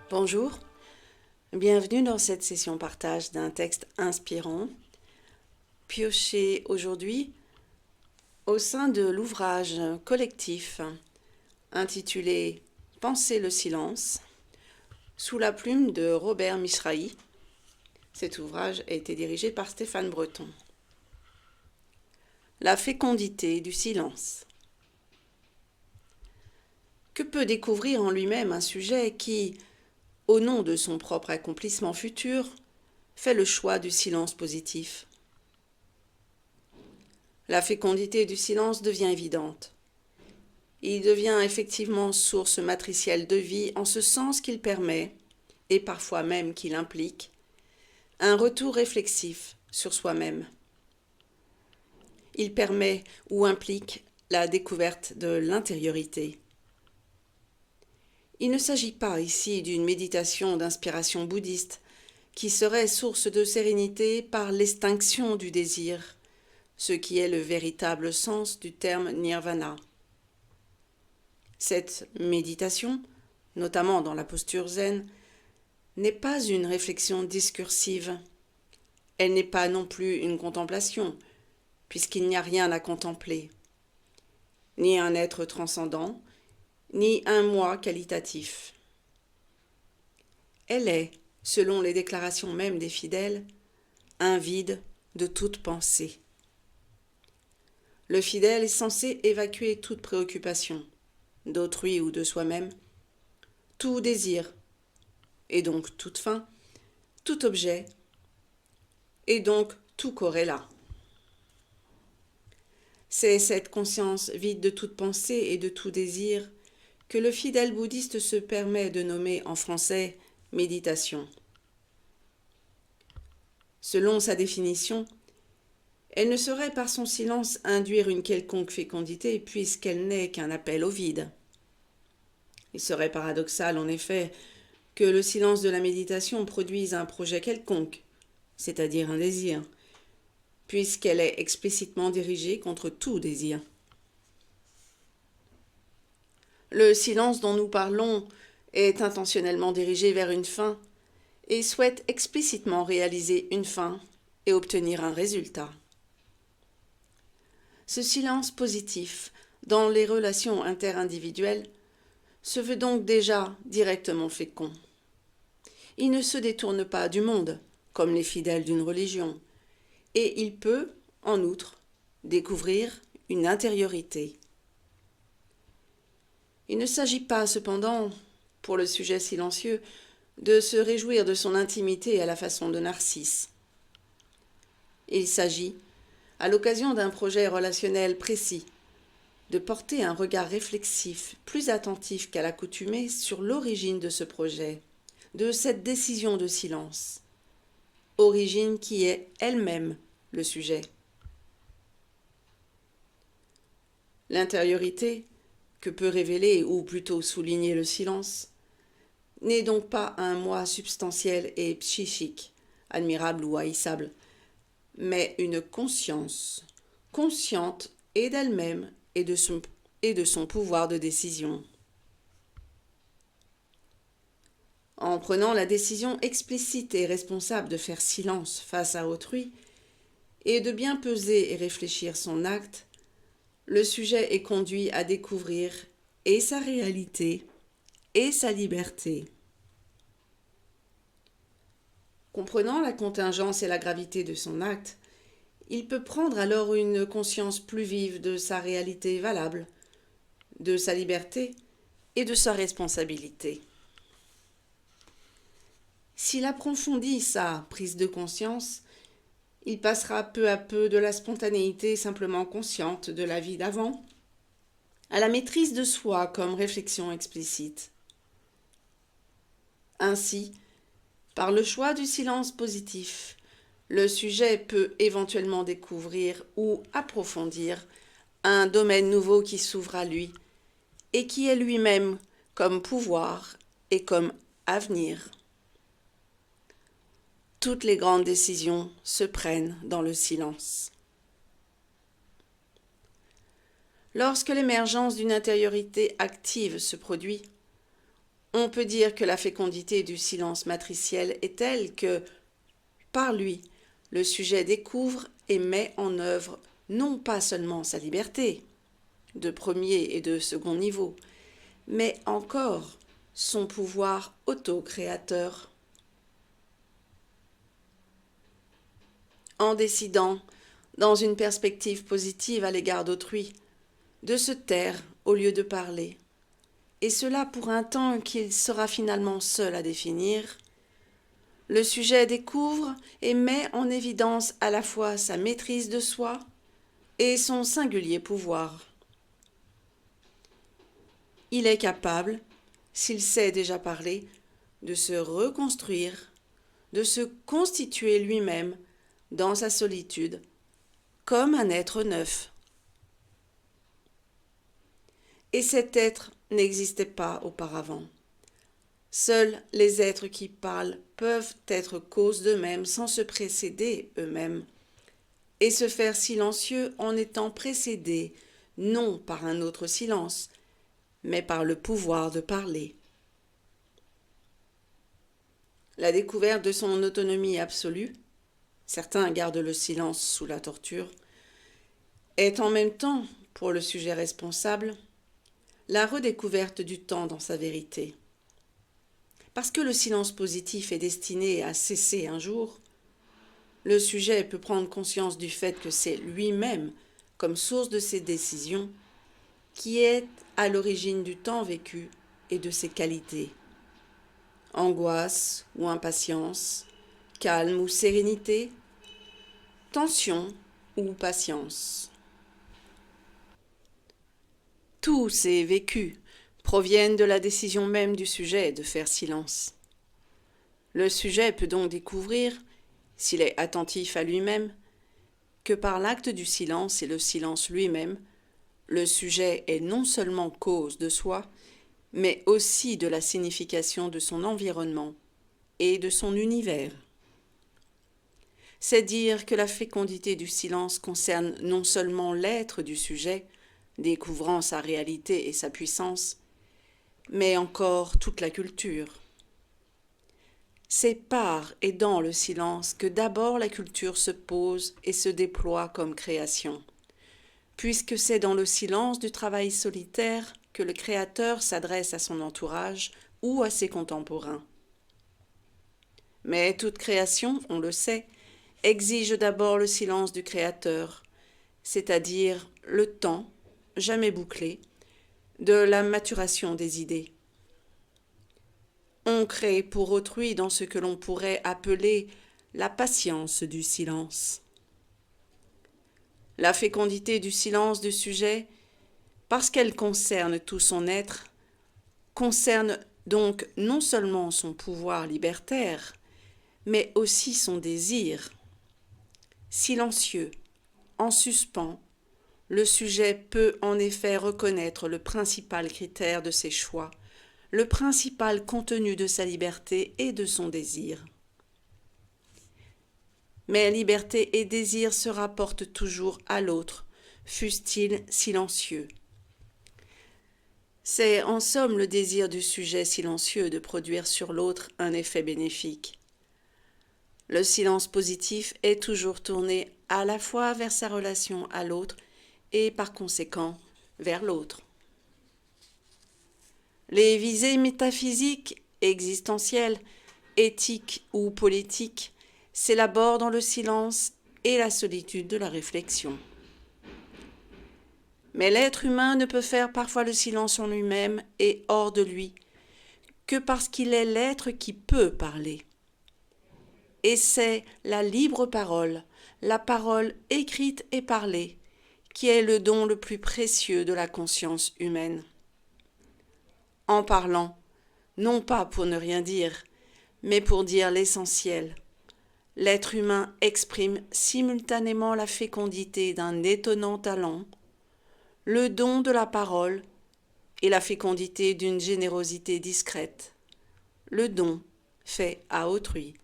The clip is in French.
Bonjour, bienvenue dans cette session partage d'un texte inspirant, pioché aujourd'hui au sein de l'ouvrage collectif intitulé Penser le silence, sous la plume de Robert Misrahi. Cet ouvrage a été dirigé par Stéphane Breton. La fécondité du silence. Que peut découvrir en lui-même un sujet qui, au nom de son propre accomplissement futur, fait le choix du silence positif? La fécondité du silence devient évidente. Il devient effectivement source matricielle de vie en ce sens qu'il permet, et parfois même qu'il implique, un retour réflexif sur soi-même. Il permet ou implique la découverte de l'intériorité. Il ne s'agit pas ici d'une méditation d'inspiration bouddhiste qui serait source de sérénité par l'extinction du désir, ce qui est le véritable sens du terme nirvana. Cette méditation, notamment dans la posture zen, n'est pas une réflexion discursive. Elle n'est pas non plus une contemplation, puisqu'il n'y a rien à contempler, ni un être transcendant, ni un moi qualitatif. Elle est, selon les déclarations même des fidèles, un vide de toute pensée. Le fidèle est censé évacuer toute préoccupation, d'autrui ou de soi-même, tout désir, et donc toute fin, tout objet, et donc tout corrélat. C'est cette conscience vide de toute pensée et de tout désir que le fidèle bouddhiste se permet de nommer en français méditation. Selon sa définition, elle ne saurait par son silence induire une quelconque fécondité puisqu'elle n'est qu'un appel au vide. Il serait paradoxal en effet que le silence de la méditation produise un projet quelconque, c'est-à-dire un désir, puisqu'elle est explicitement dirigée contre tout désir. Le silence dont nous parlons est intentionnellement dirigé vers une fin et souhaite explicitement réaliser une fin et obtenir un résultat. Ce silence positif dans les relations interindividuelles se veut donc déjà directement fécond. Il ne se détourne pas du monde, comme les fidèles d'une religion, et il peut, en outre, découvrir une intériorité. Il ne s'agit pas, cependant, pour le sujet silencieux, de se réjouir de son intimité à la façon de Narcisse. Il s'agit, à l'occasion d'un projet relationnel précis, de porter un regard réflexif, plus attentif qu'à l'accoutumée, sur l'origine de ce projet, de cette décision de silence, origine qui est elle-même le sujet. L'intériorité, que peut révéler ou plutôt souligner le silence, n'est donc pas un moi substantiel et psychique, admirable ou haïssable, mais une conscience, consciente et d'elle-même et de son pouvoir de décision. En prenant la décision explicite et responsable de faire silence face à autrui et de bien peser et réfléchir son acte, le sujet est conduit à découvrir et sa réalité et sa liberté. Comprenant la contingence et la gravité de son acte, il peut prendre alors une conscience plus vive de sa réalité valable, de sa liberté et de sa responsabilité. S'il approfondit sa prise de conscience, il passera peu à peu de la spontanéité simplement consciente de la vie d'avant à la maîtrise de soi comme réflexion explicite. Ainsi, par le choix du silence positif, le sujet peut éventuellement découvrir ou approfondir un domaine nouveau qui s'ouvre à lui et qui est lui-même comme pouvoir et comme avenir. Toutes les grandes décisions se prennent dans le silence. Lorsque l'émergence d'une intériorité active se produit, On peut dire que la fécondité du silence matriciel est telle que, par lui, le sujet découvre et met en œuvre non pas seulement sa liberté, de premier et de second niveau, mais encore son pouvoir auto-créateur. En décidant, dans une perspective positive à l'égard d'autrui, de se taire au lieu de parler, et cela pour un temps qu'il sera finalement seul à définir, le sujet découvre et met en évidence à la fois sa maîtrise de soi et son singulier pouvoir. Il est capable, s'il sait déjà parler, de se reconstruire, de se constituer lui-même dans sa solitude, comme un être neuf. Et cet être n'existait pas auparavant. Seuls les êtres qui parlent peuvent être cause d'eux-mêmes sans se précéder eux-mêmes, et se faire silencieux en étant précédés non par un autre silence, mais par le pouvoir de parler. La découverte de son autonomie absolue, certains gardent le silence sous la torture, est en même temps, pour le sujet responsable, la redécouverte du temps dans sa vérité. Parce que le silence positif est destiné à cesser un jour, le sujet peut prendre conscience du fait que c'est lui-même, comme source de ses décisions, qui est à l'origine du temps vécu et de ses qualités. Angoisse ou impatience, calme ou sérénité, tension ou patience. Tous ces vécus proviennent de la décision même du sujet de faire silence. Le sujet peut donc découvrir, s'il est attentif à lui-même, que par l'acte du silence et le silence lui-même, le sujet est non seulement cause de soi, mais aussi de la signification de son environnement et de son univers. C'est dire que la fécondité du silence concerne non seulement l'être du sujet, découvrant sa réalité et sa puissance, mais encore toute la culture. C'est par et dans le silence que d'abord la culture se pose et se déploie comme création, puisque c'est dans le silence du travail solitaire que le créateur s'adresse à son entourage ou à ses contemporains. Mais toute création, on le sait, exige d'abord le silence du créateur, c'est-à-dire le temps, jamais bouclé, de la maturation des idées. On crée pour autrui dans ce que l'on pourrait appeler la patience du silence. La fécondité du silence du sujet, parce qu'elle concerne tout son être, concerne donc non seulement son pouvoir libertaire, mais aussi son désir. Silencieux, en suspens, le sujet peut en effet reconnaître le principal critère de ses choix, le principal contenu de sa liberté et de son désir. Mais liberté et désir se rapportent toujours à l'autre, fût-il silencieux. C'est en somme le désir du sujet silencieux de produire sur l'autre un effet bénéfique. Le silence positif est toujours tourné à la fois vers sa relation à l'autre et par conséquent vers l'autre. Les visées métaphysiques, existentielles, éthiques ou politiques s'élaborent dans le silence et la solitude de la réflexion. Mais l'être humain ne peut faire parfois le silence en lui-même et hors de lui que parce qu'il est l'être qui peut parler. Et c'est la libre parole, la parole écrite et parlée, qui est le don le plus précieux de la conscience humaine. En parlant, non pas pour ne rien dire, mais pour dire l'essentiel, l'être humain exprime simultanément la fécondité d'un étonnant talent, le don de la parole et la fécondité d'une générosité discrète, le don fait à autrui.